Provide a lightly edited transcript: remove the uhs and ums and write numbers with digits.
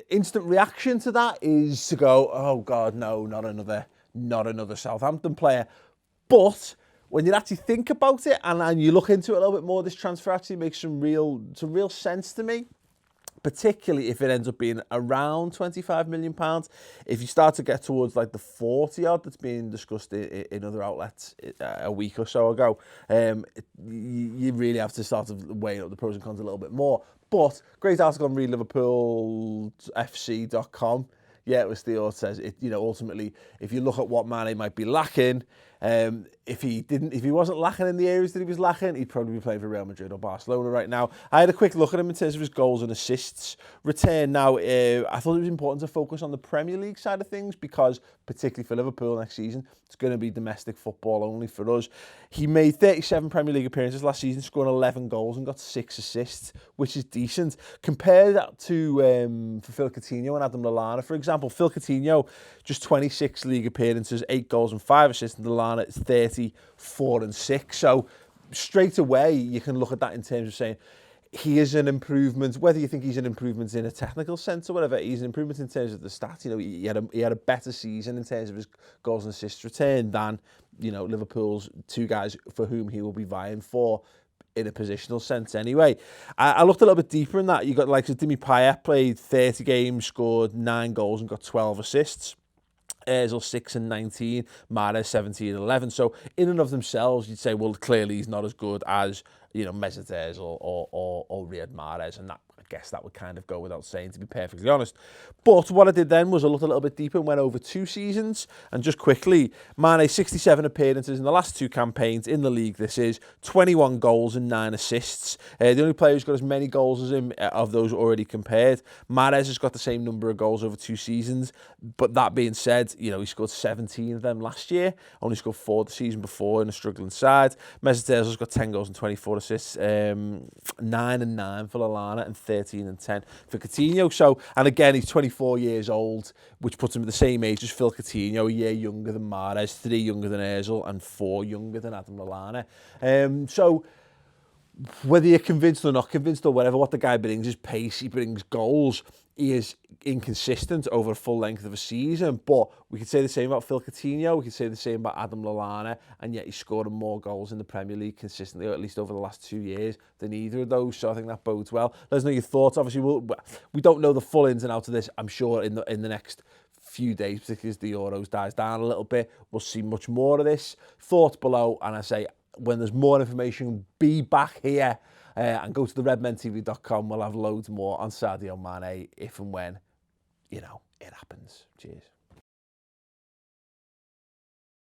instant reaction to that is to go, oh God, no, not another Southampton player. But when you actually think about it and you look into it a little bit more, this transfer actually makes some real sense to me. Particularly if it ends up being around £25 million. If you start to get towards like the 40 odd that's being discussed in other outlets a week or so ago, you really have to start to weigh up the pros and cons a little bit more. But great article on ReadLiverpoolFC.com. Yeah, it was Theo says it. Ultimately, if you look at what Mane might be lacking, if he wasn't lacking in the areas that he was lacking, he'd probably be playing for Real Madrid or Barcelona right now. I had a quick look at him in terms of his goals and assists return. Now, I thought it was important to focus on the Premier League side of things because, particularly for Liverpool next season, it's going to be domestic football only for us. He made 37 Premier League appearances last season, scoring 11 goals and got 6 assists, which is decent. Compare that to for Phil Coutinho and Adam Lallana, for example. Phil Coutinho, just 26 league appearances, 8 goals and 5 assists, and Lallana is 30, 4 and 6. So straight away, you can look at that in terms of saying, he is an improvement, whether you think he's an improvement in a technical sense or whatever, he's an improvement in terms of the stats. He had a better season in terms of his goals and assists return than, Liverpool's 2 guys for whom he will be vying for in a positional sense anyway. I looked a little bit deeper in that. You got like Dimi Payet played 30 games, scored 9 goals and got 12 assists. Ozil 6 and 19, Mahrez 17 and 11. So in and of themselves, you'd say, well, clearly he's not as good as, Mesut Ozil or Riyad Mahrez, and that, I guess that would kind of go without saying, to be perfectly honest. But what I did then was I looked a little bit deeper and went over 2 seasons. And just quickly, Mane, 67 appearances in the last 2 campaigns in the league. This is 21 goals and 9 assists. The only player who's got as many goals as him of those already compared. Mahrez has got the same number of goals over 2 seasons. But that being said, he scored 17 of them last year. Only scored 4 the season before in a struggling side. Mesut Ozil's got 10 goals and 24 assists. 9 and 9 for Lallana and 13 and 10 for Coutinho. So, and again, he's 24 years old, which puts him at the same age as Phil Coutinho, a year younger than Mahrez, 3 younger than Ozil, and 4 younger than Adam Lallana. So, whether you're convinced or not convinced or whatever, what the guy brings is pace, he brings goals. He is inconsistent over a full length of a season, but we could say the same about Phil Coutinho, we could say the same about Adam Lallana, and yet he's scoring more goals in the Premier League consistently, or at least over the last 2 years, than either of those, so I think that bodes well. Let us know your thoughts. Obviously, we don't know the full ins and outs of this. I'm sure in the next few days, particularly as the Euros dies down a little bit, we'll see much more of this. Thoughts below, and I say, when there's more information, be back here and go to the redmentv.com. We'll have loads more on Sadio Mane if and when, it happens. Cheers.